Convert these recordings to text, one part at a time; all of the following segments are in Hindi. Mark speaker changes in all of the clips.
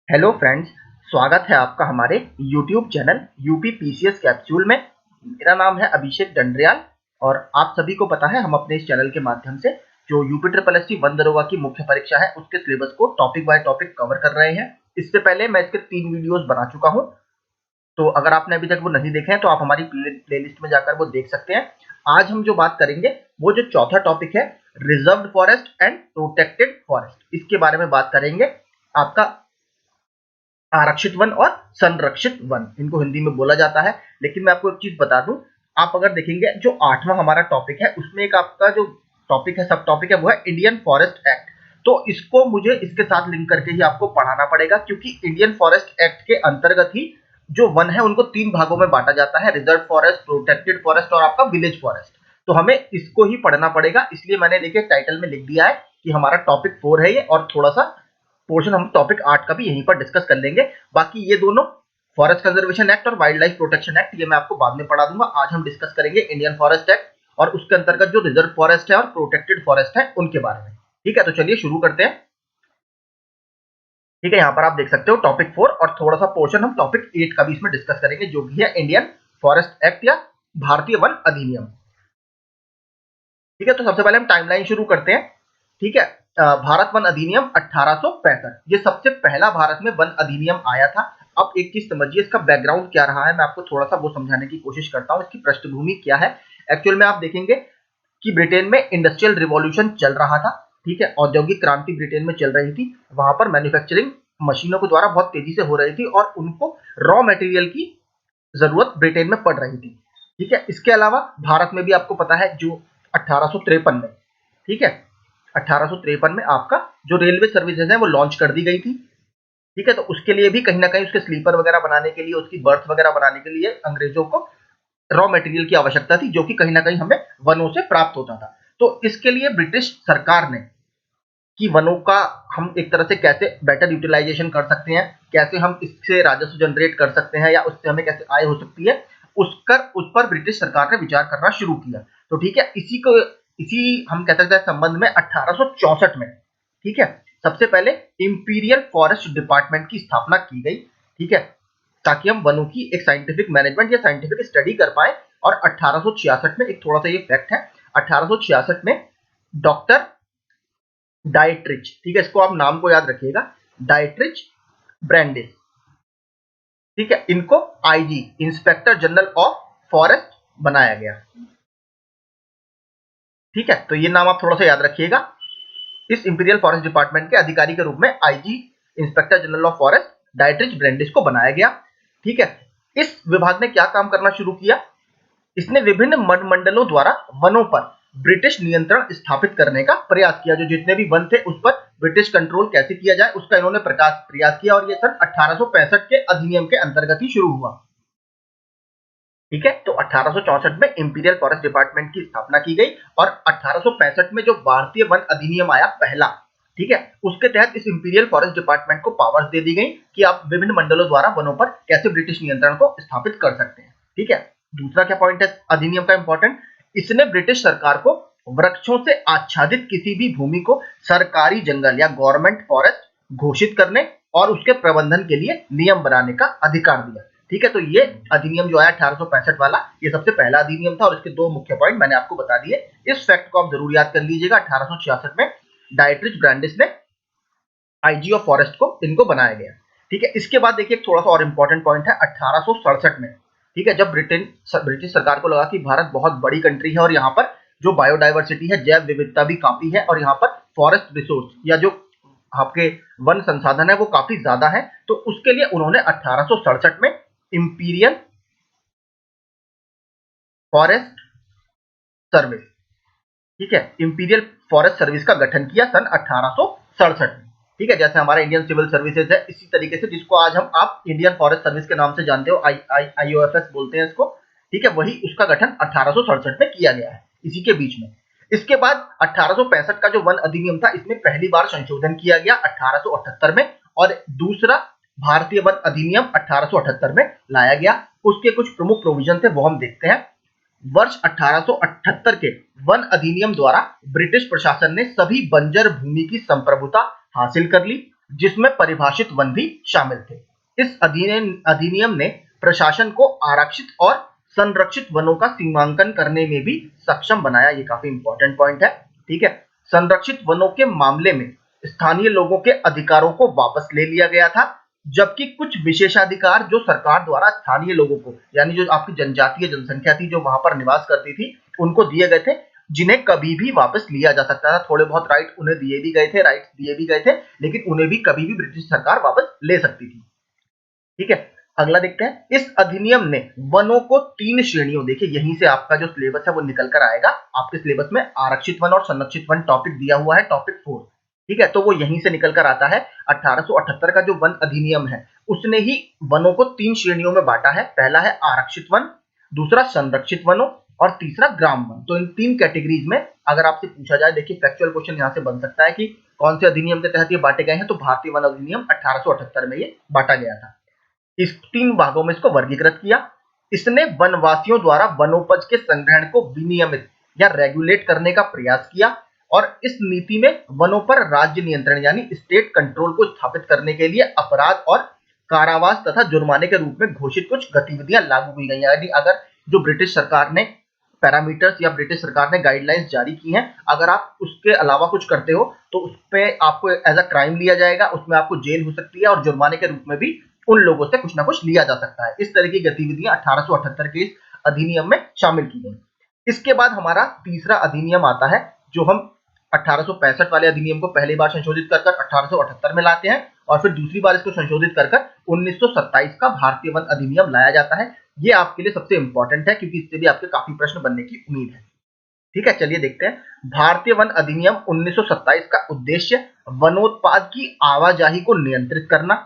Speaker 1: हेलो फ्रेंड्स, स्वागत है आपका हमारे YouTube channel UP PCS capsule में। मेरा नाम है अभिषेक डंडरियाल और आप सभी को पता है हम अपने इस चैनल के माध्यम से जो यूपी ट्रिपल एससी वन दरोगा की मुख्य परीक्षा है उसके सिलेबस को टॉपिक बाय टॉपिक कवर कर रहे हैं। इससे पहले मैं इसके 3 वीडियोस बना चुका हूं, तो अगर आपने अभी तक वो नहीं देखे हैं तो आप हमारी प्लेलिस्ट में जाकर वो देख सकते हैं। आज हम जो बात करेंगे वो जो चौथा टॉपिक है reserved forest and protected forest, इसके बारे में बात करेंगे। आपका आरक्षित वन और संरक्षित वन इनको हिंदी में बोला जाता है। लेकिन मैं आपको एक चीज बता दूं, आप अगर देखेंगे जो 8वां हमारा टॉपिक है उसमें एक आपका जो टॉपिक है सब टॉपिक है वो है इंडियन फॉरेस्ट एक्ट। तो इसको मुझे इसके साथ लिंक करके ही आपको पढ़ाना पड़ेगा, क्योंकि इंडियन फॉरेस्ट एक्ट के अंतर्गत ही जो वन है उनको 3 भागों में बांटा जाता है, रिजर्व फॉरेस्ट, प्रोटेक्टेड फॉरेस्ट और आपका विलेज फॉरेस्ट। तो हमें इसको ही पढ़ना पड़ेगा, इसलिए मैंने देखिए टाइटल में लिख दिया है कि हमारा टॉपिक 4 है ये, और थोड़ा सा पोर्शन हम टॉपिक 8 का भी यहीं पर डिस्कस कर लेंगे। बाकी ये दोनों फॉरेस्ट कंजर्वेशन एक्ट और वाइल्ड लाइफ प्रोटेक्शन एक्ट ये मैं आपको बाद में पढ़ा दूंगा। आज हम डिस्कस करेंगे इंडियन फॉरेस्ट एक्ट और उसके अंतर्गत जो रिजर्व फॉरेस्ट है और प्रोटेक्टेड फॉरेस्ट है उनके बारे में। ठीक है, तो चलिए शुरू करते हैं। ठीक है, यहाँ पर आप देख सकते हो टॉपिक 4 और थोड़ा सा पोर्शन हम टॉपिक 8 का भी इसमें डिस्कस करेंगे, जो भी है इंडियन फॉरेस्ट एक्ट या भारतीय वन अधिनियम। ठीक है, तो सबसे पहले हम टाइमलाइन शुरू करते हैं। ठीक है, भारत वन अधिनियम 1865 ये सबसे पहला भारत में वन अधिनियम आया था। अब एक चीज समझिए, इसका बैकग्राउंड क्या रहा है, मैं आपको थोड़ा सा वो समझाने की कोशिश करता हूँ। इसकी पृष्ठभूमि क्या है। एक्चुअल में आप देखेंगे कि ब्रिटेन में इंडस्ट्रियल रिवॉल्यूशन चल रहा था। ठीक है, औद्योगिक क्रांति ब्रिटेन में चल रही थी। वहां पर मैन्युफैक्चरिंग मशीनों के द्वारा बहुत तेजी से हो रही थी और उनको रॉ मटेरियल की जरूरत ब्रिटेन में पड़ रही थी। ठीक है, इसके अलावा भारत में भी आपको पता है जो 1853 में, ठीक है, 1853 में आपका जो रेलवे सर्विसेज है वो लॉन्च कर दी गई थी। ठीक है, तो उसके लिए भी कहीं ना कहीं उसके स्लीपर वगैरह बनाने के लिए, उसकी बर्थ वगैरह बनाने के लिए अंग्रेजों को रॉ मटेरियल की आवश्यकता थी, जो कि कहीं ना कहीं हमें वनों से प्राप्त होता था। तो इसके लिए ब्रिटिश सरकार ने कि वनों का हम एक तरह से कैसे बेटर यूटिलाइजेशन कर सकते हैं, कैसे हम इससे राजस्व जनरेट कर सकते हैं या उससे हमें कैसे आय हो सकती है, उस पर ब्रिटिश सरकार ने विचार करना शुरू किया। तो ठीक है, इसी हम कह सकते हैं संबंध में 1864 में, ठीक है, सबसे पहले इंपीरियल फॉरेस्ट डिपार्टमेंट की स्थापना की गई। ठीक है, ताकि हम वनों की एक साइंटिफिक मैनेजमेंट या साइंटिफिक स्टडी कर पाए। और 1866 में एक थोड़ा सा ये फैक्ट है, 1866 में डॉक्टर डाइट्रिच, ठीक है, इसको आप नाम को याद रखिएगा, डाइट्रिच ब्रैंडिस, ठीक है, इनको IG inspector general of forest बनाया गया। ठीक है, तो ये नाम आप थोड़ा सा याद रखिएगा। इस इंपीरियल फॉरेस्ट डिपार्टमेंट के अधिकारी के रूप में IG inspector general of forest Dietrich Brandis को बनाया गया। ठीक है, इस विभाग ने क्या काम करना शुरू किया, इसने विभिन्न मंडलों द्वारा वनों पर ब्रिटिश नियंत्रण स्थापित करने का प्रयास किया। जो जितने भी वन थे उस पर ब्रिटिश कंट्रोल कैसे किया जाए उसका इन्होंने प्रयास किया, और ये सन 1865 के अधिनियम के अंतर्गत ही शुरू हुआ। ठीक है, तो 1864 में इंपीरियल फॉरेस्ट डिपार्टमेंट की स्थापना की गई और 1865 में जो भारतीय वन अधिनियम आया पहला, ठीक है, उसके तहत इस इंपीरियल फॉरेस्ट डिपार्टमेंट को पावर्स दे दी गई कि आप विभिन्न मंडलों द्वारा वनों पर कैसे ब्रिटिश नियंत्रण को स्थापित कर सकते हैं। ठीक है, दूसरा क्या पॉइंट है अधिनियम का इंपॉर्टेंट, इसने ब्रिटिश सरकार को वृक्षों से आच्छादित किसी भी भूमि को सरकारी जंगल या गवर्नमेंट फॉरेस्ट घोषित करने और उसके प्रबंधन के लिए नियम बनाने का अधिकार दिया। ठीक है, तो ये अधिनियम जो आया 1865 वाला, ये सबसे पहला अधिनियम था और इसके 2 मुख्य पॉइंट मैंने आपको बता दिए। इस फैक्ट को आप जरूर याद कर लीजिएगा। 1866 में डाइट्रिच ब्रैंडिस ने आईजी ऑफ फॉरेस्ट को इनको बनाया गया। ठीक है, इसके बाद देखिए थोड़ा सा और इंपॉर्टेंट पॉइंट है 1867 में। ठीक है, जब ब्रिटिश सरकार को लगा कि भारत बहुत बड़ी कंट्री है और यहाँ पर जो बायोडाइवर्सिटी है, जैव विविधता भी काफी है और यहाँ पर फॉरेस्ट रिसोर्स या जो आपके वन संसाधन है वो काफी ज्यादा है, तो उसके लिए उन्होंने 1867 में इंपीरियल फॉरेस्ट सर्विस, ठीक है, इंपीरियल फॉरेस्ट सर्विस का गठन किया सन 1867 में। ठीक है, जैसे हमारा इंडियन सिविल सर्विसेज है, इसी तरीके से जिसको आज हम आप इंडियन फॉरेस्ट सर्विस के नाम से जानते हो, IOFS बोलते हैं इसको। ठीक है, वही उसका गठन 1867 में किया गया है, इसी के बीच में। इसके बाद 1865 का जो वन अधिनियम था, इसमें पहली बार संशोधन किया गया 1878 में, और दूसरा भारतीय वन अधिनियम 1878 में लाया गया। उसके कुछ प्रमुख प्रोविजन थे वो हम देखते हैं। वर्ष 1878 के वन अधिनियम द्वारा ब्रिटिश प्रशासन ने सभी बंजर भूमि की संप्रभुता हासिल कर ली जिसमें परिभाषित वन भी शामिल थे। इस अधिनियम ने प्रशासन को आरक्षित और संरक्षित वनों का सीमांकन करने में भी सक्षम बनाया। ये काफी इंपॉर्टेंट पॉइंट है। ठीक है, संरक्षित वनों के मामले में स्थानीय लोगों के अधिकारों को वापस ले लिया गया था, जबकि कुछ विशेषाधिकार जो सरकार द्वारा स्थानीय लोगों को, यानी जो आपकी जनजातीय जनसंख्या थी जो वहां पर निवास करती थी, उनको दिए गए थे, जिन्हें कभी भी वापस लिया जा सकता था। थोड़े बहुत राइट उन्हें दिए भी गए थे, राइट्स दिए भी गए थे, लेकिन उन्हें भी कभी भी ब्रिटिश सरकार वापस ले सकती थी। ठीक है, अगला देखते हैं। इस अधिनियम ने वनों को 3 श्रेणियों, देखिए यहीं से आपका जो सिलेबस है वो निकल कर आएगा। आपके सिलेबस में आरक्षित वन और संरक्षित वन टॉपिक दिया हुआ है, टॉपिक 4। ठीक है, तो वो यहीं से निकल कर आता है। 1878 का जो वन अधिनियम है उसने ही वनों को 3 श्रेणियों में बांटा है। पहला है आरक्षित वन, दूसरा संरक्षित वनों और तीसरा ग्राम वन। तो इन 3 कैटेगरीज में अगर आपसे पूछा जाए, देखिए फैक्चुअल क्वेश्चन यहाँ से बन सकता है कि कौन से अधिनियम के तहत ये बांटे गए हैं, तो भारतीय वन अधिनियम 1878 में ये बांटा गया था। इस 3 भागों में इसको वर्गीकृत किया। इसने वनवासियों द्वारा वनोपज के संग्रहण को विनियमित या रेगुलेट करने का प्रयास किया और इस नीति में वनों पर राज्य नियंत्रण यानी स्टेट कंट्रोल को स्थापित करने के लिए अपराध और कारावास तथा जुर्माने के रूप में घोषित कुछ गतिविधियां लागू की गई। यानी अगर जो ब्रिटिश सरकार ने पैरामीटर्स या ब्रिटिश सरकार ने गाइडलाइंस जारी की हैं, अगर आप उसके अलावा कुछ करते हो तो उस पर आपको एज अ क्राइम लिया जाएगा, उसमें आपको जेल हो सकती है और जुर्माने के रूप में भी उन लोगों से कुछ ना कुछ लिया जा सकता है। इस तरह की गतिविधियां 1878 के इस अधिनियम में शामिल की गई। इसके बाद हमारा तीसरा अधिनियम आता है, जो हम 1865 वाले अधिनियम को पहली बार संशोधित कर 1878 में लाते हैं और फिर दूसरी बार इसको संशोधित कर 1927 का भारतीय वन अधिनियम लाया जाता है। ये आपके लिए सबसे इंपॉर्टेंट है क्योंकि इससे भी आपके काफी प्रश्न बनने की उम्मीद है। ठीक है, चलिए देखते हैं। भारतीय वन अधिनियम 1927 का उद्देश्य वनोत्पाद की आवाजाही को नियंत्रित करना,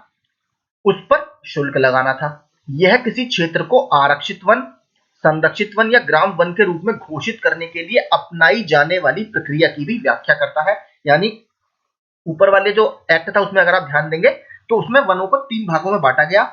Speaker 1: उस पर शुल्क लगाना था। यह किसी क्षेत्र को आरक्षित वन, संरक्षित वन या ग्राम वन के रूप में घोषित करने के लिए अपनाई जाने वाली प्रक्रिया की भी व्याख्या करता है। यानी ऊपर वाले जो एक्ट था उसमें अगर आप ध्यान देंगे तो उसमें वनों को 3 भागों में बांटा गया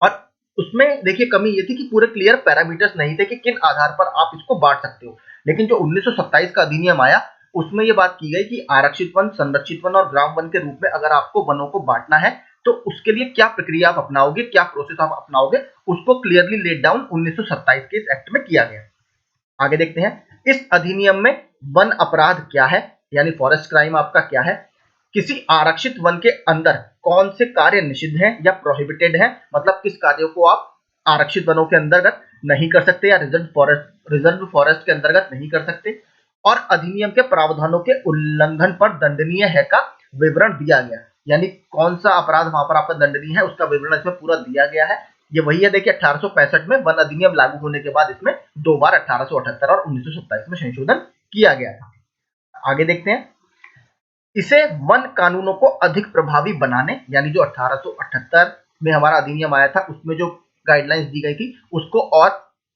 Speaker 1: और उसमें देखिए कमी ये थी कि पूरे क्लियर पैरामीटर्स नहीं थे कि किन आधार पर आप इसको बांट सकते हो। लेकिन जो 1927 का अधिनियम आया उसमें ये बात की गई कि आरक्षित वन, संरक्षित वन और ग्राम वन के रूप में अगर आपको वनों को बांटना है तो उसके लिए क्या प्रक्रिया आप अपनाओगे, क्या प्रोसेस आप अपनाओगे, उसको क्लियरली लेट डाउन 1927 के इस एक्ट में किया गया। आगे देखते हैं। इस अधिनियम में वन अपराध क्या है, यानी फॉरेस्ट क्राइम आपका क्या है, किसी आरक्षित वन के अंदर कौन से कार्य निषिद्ध हैं या प्रोहिबिटेड हैं, मतलब किस कार्यों को आप आरक्षित वनों के अंतर्गत नहीं कर सकते या रिजर्व फॉरेस्ट के अंतर्गत नहीं कर सकते, और अधिनियम के प्रावधानों के उल्लंघन पर दंडनीय है का विवरण दिया गया। यानी कौन सा अपराध वहां पर आपका दंडनीय है उसका विवरण इसमें पूरा दिया गया है। ये वही है, देखिए 1865 में वन अधिनियम लागू होने के बाद इसमें 2 बार 1878 और 1927 में संशोधन किया गया था। आगे देखते हैं। इसे वन कानूनों को अधिक प्रभावी बनाने, यानी जो 1878 में हमारा अधिनियम आया था उसमें जो गाइडलाइंस दी गई थी उसको और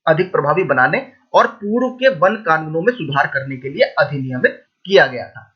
Speaker 1: अधिक प्रभावी बनाने और पूर्व के वन कानूनों में सुधार करने के लिए अधिनियमित किया गया था।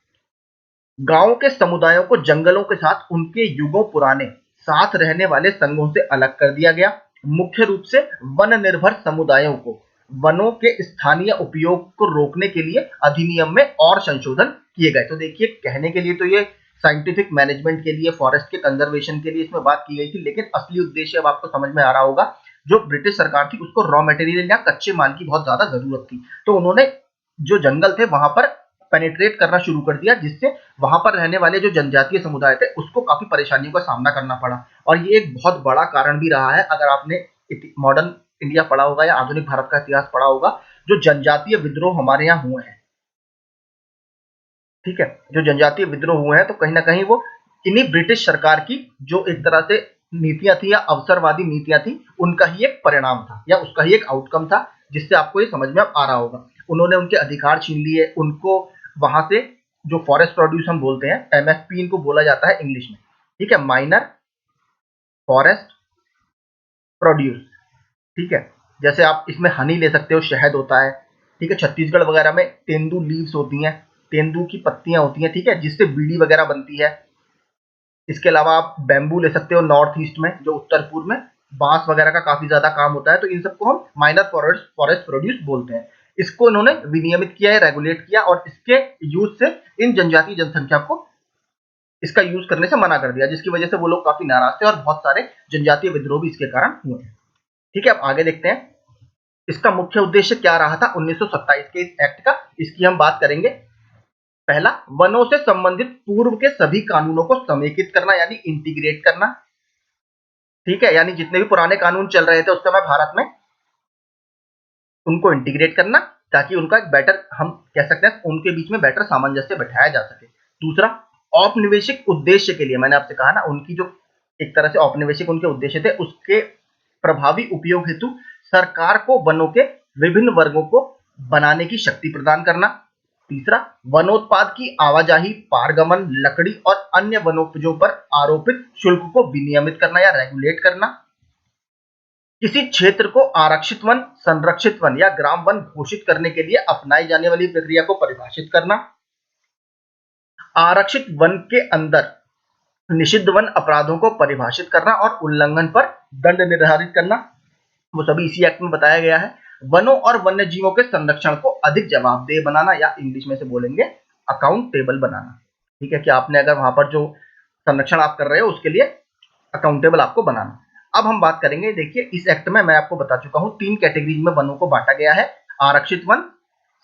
Speaker 1: गांवों के समुदायों को जंगलों के साथ उनके युगों पुराने साथ रहने वाले संघों से अलग कर दिया गया। मुख्य रूप से वन निर्भर समुदायों को वनों के स्थानीय उपयोग को रोकने के लिए अधिनियम में और संशोधन किए गए। तो देखिए कहने के लिए तो ये साइंटिफिक मैनेजमेंट के लिए, फॉरेस्ट के कंजर्वेशन के लिए इसमें बात की गई थी, लेकिन असली उद्देश्य अब आपको समझ में आ रहा होगा। जो ब्रिटिश सरकार थी उसको रॉ मटेरियल या कच्चे माल की बहुत ज्यादा जरूरत थी, तो उन्होंने जो जंगल थे वहां पर पेनिट्रेट करना शुरू कर दिया, जिससे वहां पर रहने वाले जो जनजातीय समुदाय थे उसको काफी परेशानियों का सामना करना पड़ा। और ये एक बहुत बड़ा कारण भी रहा है। अगर आपने मॉडर्न इंडिया पढ़ा होगा या आधुनिक भारत का इतिहास पढ़ा होगा, जो जनजातीय विद्रोह हमारे यहाँ हुए हैं, ठीक है, जो जनजातीय विद्रोह हुए हैं, तो कहीं ना कहीं वो इन्हीं ब्रिटिश सरकार की जो एक तरह से नीतियां थी या अवसरवादी नीतियां थी उनका ही एक परिणाम था या उसका ही एक आउटकम था, जिससे आपको ये समझ में आ रहा होगा। उन्होंने उनके अधिकार छीन लिए, उनको वहां से जो फॉरेस्ट प्रोड्यूस हम बोलते हैं, एमएफपी इनको बोला जाता है इंग्लिश में, ठीक है, माइनर फॉरेस्ट प्रोड्यूस, ठीक है। जैसे आप इसमें हनी ले सकते हो, शहद होता है, ठीक है, छत्तीसगढ़ वगैरह में तेंदू लीव्स होती हैं, तेंदू की पत्तियां होती हैं, ठीक है, जिससे बीड़ी वगैरह बनती है। इसके अलावा आप बैम्बू ले सकते हो नॉर्थ ईस्ट में, जो उत्तर पूर्व में बांस वगैरह का काफी ज्यादा काम होता है, तो इन सबको हम माइनर फॉरेस्ट प्रोड्यूस बोलते हैं। इसको इन्होंने विनियमित किया है, रेगुलेट किया और इसके यूज से इन जनजातीय जनसंख्या को इसका यूज करने से मना कर दिया, जिसकी वजह से वो लोग काफी नाराज थे और बहुत सारे जनजातीय विद्रोह भी इसके कारण हुए। ठीक है, अब आगे देखते हैं इसका मुख्य उद्देश्य क्या रहा था 1927 के इस एक्ट का, इसकी हम बात करेंगे। पहला, वनों से संबंधित पूर्व के सभी कानूनों को समेकित करना यानी इंटीग्रेट करना। ठीक है, यानी जितने भी पुराने कानून चल रहे थे उस समय भारत में, उनको इंटीग्रेट करना ताकि उनका एक बेटर, हम कह सकते हैं उनके बीच में बेटर सामंजस्य बैठाया जा सके। दूसरा, औपनिवेशिक उद्देश्य के लिए, मैंने आपसे कहा ना उनकी जो एक तरह से औपनिवेशिक उनके उद्देश्य थे, उसके प्रभावी उपयोग हेतु सरकार को वनों के विभिन्न वर्गों को बनाने की शक्ति प्रदान करना। तीसरा, वनोत्पाद की आवाजाही, पारगमन, लकड़ी और अन्य वनोपजों पर आरोपित शुल्क को विनियमित करना या रेगुलेट करना। किसी क्षेत्र को आरक्षित वन, संरक्षित वन या ग्राम वन घोषित करने के लिए अपनाई जाने वाली प्रक्रिया को परिभाषित करना। आरक्षित वन के अंदर निषिद्ध वन अपराधों को परिभाषित करना और उल्लंघन पर दंड निर्धारित करना, वो सभी इसी एक्ट में बताया गया है। वनों और वन्य जीवों के संरक्षण को अधिक जवाबदेह बनाना या इंग्लिश में से बोलेंगे अकाउंटेबल बनाना। ठीक है, कि आपने अगर वहां पर जो संरक्षण आप कर रहे हो उसके लिए अकाउंटेबल आपको बनाना। अब हम बात करेंगे, देखिए इस एक्ट में मैं आपको बता चुका हूं 3 कैटेगरीज में वनों को बांटा गया है, आरक्षित वन,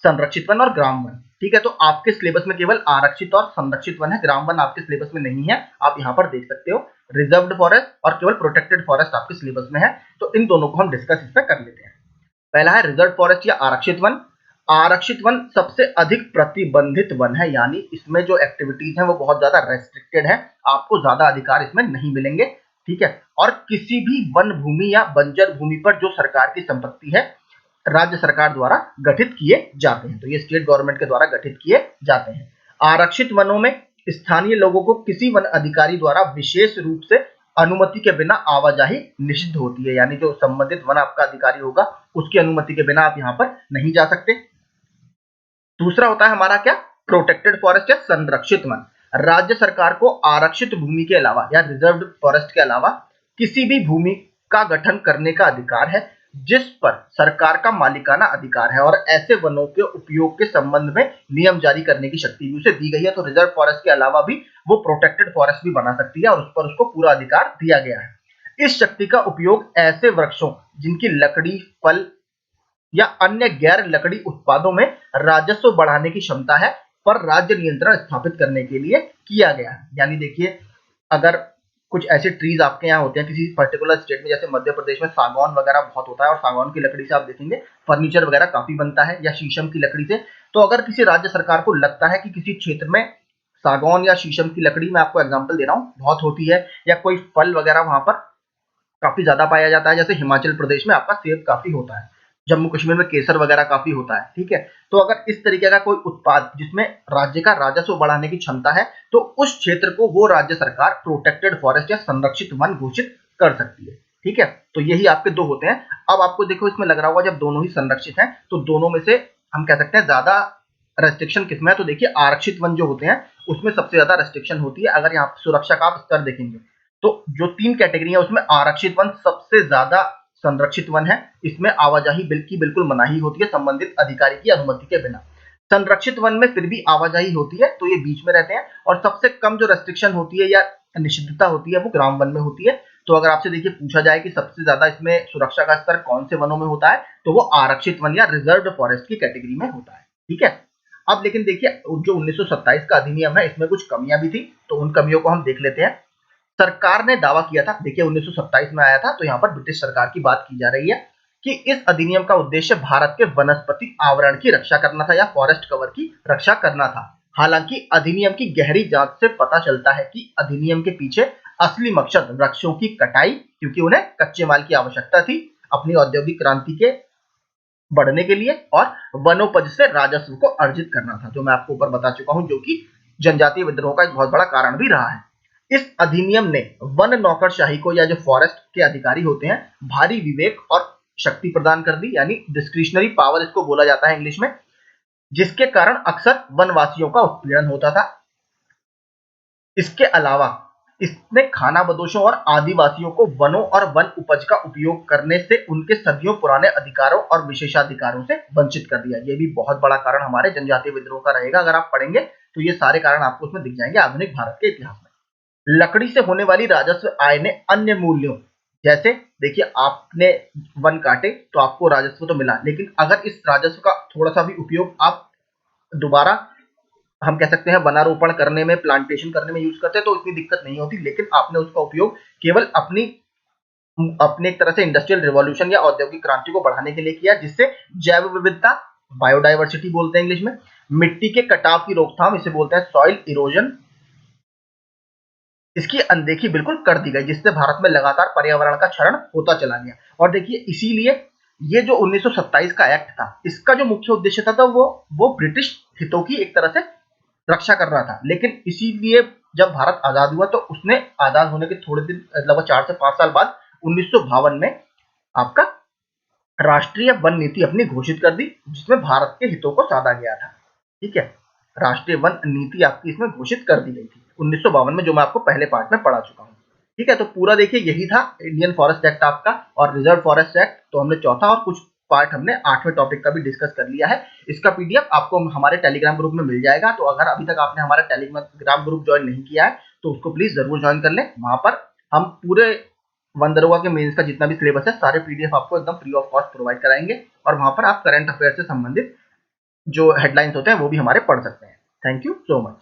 Speaker 1: संरक्षित वन और ग्राम वन। ठीक है, तो आपके सिलेबस में केवल आरक्षित और संरक्षित वन है, ग्राम वन आपके सिलेबस में नहीं है, आप यहाँ पर देख सकते हो। रिजर्व्ड फॉरेस्ट और केवल प्रोटेक्टेड फॉरेस्ट आपके सिलेबस में है, तो इन दोनों को हम डिस्कस इसमें कर लेते हैं। पहला है रिजर्व फॉरेस्ट या आरक्षित वन। आरक्षित वन सबसे अधिक प्रतिबंधित वन है, यानी इसमें जो एक्टिविटीज हैं वो बहुत ज्यादा रेस्ट्रिक्टेड है, आपको ज्यादा अधिकार इसमें नहीं मिलेंगे। ठीक है, और किसी भी वन भूमि या बंजर भूमि पर जो सरकार की संपत्ति है, राज्य सरकार द्वारा गठित किए जाते हैं, तो ये स्टेट गवर्नमेंट के द्वारा गठित किए जाते हैं। आरक्षित वनों में स्थानीय लोगों को किसी वन अधिकारी द्वारा विशेष रूप से अनुमति के बिना आवाजाही निषिद्ध होती है, यानी जो संबंधित वन आपका अधिकारी होगा उसकी अनुमति के बिना आप यहाँ पर नहीं जा सकते। दूसरा होता है हमारा क्या, प्रोटेक्टेड फॉरेस्ट या संरक्षित वन। राज्य सरकार को आरक्षित भूमि के अलावा या रिजर्व्ड फॉरेस्ट के अलावा किसी भी भूमि का गठन करने का अधिकार है जिस पर सरकार का मालिकाना अधिकार है, और ऐसे वनों के उपयोग के संबंध में नियम जारी करने की शक्ति भी उसे दी गई है। तो रिजर्व फॉरेस्ट के अलावा भी वो प्रोटेक्टेड फॉरेस्ट भी बना सकती है और उस पर उसको पूरा अधिकार दिया गया है। इस शक्ति का उपयोग ऐसे वृक्षों जिनकी लकड़ी, फल या अन्य गैर लकड़ी उत्पादों में राजस्व बढ़ाने की क्षमता है पर राज्य नियंत्रण स्थापित करने के लिए किया गया है। यानी देखिए, अगर कुछ ऐसे ट्रीज आपके यहाँ होते हैं किसी पर्टिकुलर स्टेट में, जैसे मध्य प्रदेश में सागौन वगैरह बहुत होता है और सागौन की लकड़ी से आप देखेंगे फर्नीचर वगैरह काफी बनता है, या शीशम की लकड़ी से। तो अगर किसी राज्य सरकार को लगता है कि किसी क्षेत्र में सागौन या शीशम की लकड़ी, मैं आपको एग्जांपल दे रहा हूँ, बहुत होती है, या कोई फल वगैरह वहां पर काफी ज्यादा पाया जाता है, जैसे हिमाचल प्रदेश में आपका सेब काफी होता है, जम्मू कश्मीर में केसर वगैरह काफी होता है। ठीक है, तो अगर इस तरीके का कोई उत्पाद जिसमें राज्य का राजस्व बढ़ाने की क्षमता है, तो उस क्षेत्र को वो राज्य सरकार प्रोटेक्टेड फॉरेस्ट या संरक्षित वन घोषित कर सकती है। ठीक है, तो यही आपके दो होते हैं। अब आपको देखो इसमें लग रहा होगा जब दोनों ही संरक्षित हैं तो दोनों में से हम कह सकते हैं ज्यादा रेस्ट्रिक्शन किसमें है, तो देखिए आरक्षित वन जो होते हैं उसमें सबसे ज्यादा रेस्ट्रिक्शन होती है। अगर यहाँ सुरक्षा का आप स्तर देखेंगे तो जो 3 कैटेगरी है उसमें आरक्षित वन सबसे ज्यादा संरक्षित वन है, इसमें आवाजाही बिल्कुल मनाही होती है संबंधित अधिकारी की अनुमति के बिना। संरक्षित वन में फिर भी आवाजाही होती है, तो ये बीच में रहते हैं, और सबसे कम जो रेस्ट्रिक्शन होती है या निषिद्धता होती है वो ग्राम वन में होती है। तो अगर आपसे देखिए पूछा जाए कि सबसे ज्यादा इसमें सुरक्षा का स्तर कौन से वनों में होता है, तो वो आरक्षित वन या रिजर्व्ड फॉरेस्ट की कैटेगरी में होता है। ठीक है, अब लेकिन देखिए जो 1927 का अधिनियम है इसमें कुछ कमियां भी थी, तो उन कमियों को हम देख लेते हैं। सरकार ने दावा किया था, देखिए 1927 में आया था, तो यहाँ पर ब्रिटिश सरकार की बात की जा रही है कि इस अधिनियम का उद्देश्य भारत के वनस्पति आवरण की रक्षा करना था या फॉरेस्ट कवर की रक्षा करना था। हालांकि अधिनियम की गहरी जांच से पता चलता है कि अधिनियम के पीछे असली मकसद वृक्षों की कटाई, क्योंकि उन्हें कच्चे माल की आवश्यकता थी अपनी औद्योगिक क्रांति के बढ़ने के लिए, और वनोपज से राजस्व को अर्जित करना था, जो मैं आपको ऊपर बता चुका हूं, जो कि जनजातीय विद्रोह का एक बहुत बड़ा कारण भी रहा है। इस अधिनियम ने वन नौकरशाही को, या जो फॉरेस्ट के अधिकारी होते हैं, भारी विवेक और शक्ति प्रदान कर दी, यानी डिस्क्रिशनरी पावर इसको बोला जाता है इंग्लिश में, जिसके कारण अक्सर वनवासियों का उत्पीड़न होता था। इसके अलावा इसने खानाबदोशों और आदिवासियों को वनों और वन उपज का उपयोग करने से उनके सदियों पुराने अधिकारों और विशेषाधिकारों से वंचित कर दिया। ये भी बहुत बड़ा कारण हमारे जनजातीय विद्रोह का रहेगा। अगर आप पढ़ेंगे तो ये सारे कारण आपको उसमें दिख जाएंगे आधुनिक भारत के इतिहास में। लकड़ी से होने वाली राजस्व आय ने अन्य मूल्यों, जैसे देखिए आपने वन काटे तो आपको राजस्व तो मिला, लेकिन अगर इस राजस्व का थोड़ा सा भी उपयोग आप दोबारा, हम कह सकते हैं वनारोपण करने में, प्लांटेशन करने में यूज करते हैं तो इतनी दिक्कत नहीं होती, लेकिन आपने उसका उपयोग केवल अपने एक तरह से इंडस्ट्रियल रिवॉल्यूशन या औद्योगिक क्रांति को बढ़ाने के लिए किया, जिससे जैव विविधता, बायोडाइवर्सिटी बोलते हैं इंग्लिश में, मिट्टी के कटाव की रोकथाम, इसे बोलते हैं सॉइल इरोजन, इसकी अनदेखी बिल्कुल कर दी गई, जिससे भारत में लगातार पर्यावरण का क्षरण होता चला गया। और देखिए इसीलिए ये जो 1927 का एक्ट था, इसका जो मुख्य उद्देश्य था तो वो ब्रिटिश हितों की एक तरह से रक्षा कर रहा था, लेकिन इसीलिए जब भारत आजाद हुआ तो उसने आजाद होने के थोड़े दिन, लगभग 4 से 5 साल बाद 1952 में आपका राष्ट्रीय वन नीति अपनी घोषित कर दी, जिसमें भारत के हितों को साधा गया था। ठीक है, राष्ट्रीय वन नीति आपकी इसमें घोषित कर दी गई थी 1952 में, जो मैं आपको पहले पार्ट में पढ़ा चुका हूँ। ठीक है, तो पूरा देखिए यही था इंडियन फॉरेस्ट एक्ट आपका, और रिजर्व फॉरेस्ट एक्ट तो हमने चौथा, और कुछ पार्ट हमने 8वें टॉपिक का भी डिस्कस कर लिया है। इसका पीडीएफ आपको हमारे टेलीग्राम ग्रुप में मिल जाएगा, तो अगर अभी तक आपने हमारा टेलीग्राम ग्रुप ज्वाइन नहीं किया है तो उसको प्लीज जरूर ज्वाइन कर लें। वहां पर हम पूरे वंदरवा के मेंस का जितना भी सिलेबस है, सारे पीडीएफ आपको एकदम फ्री ऑफ कॉस्ट प्रोवाइड कराएंगे, और वहां पर आप करंट अफेयर से संबंधित जो हेडलाइंस होते हैं वो भी हमारे पढ़ सकते हैं। Thank you so much.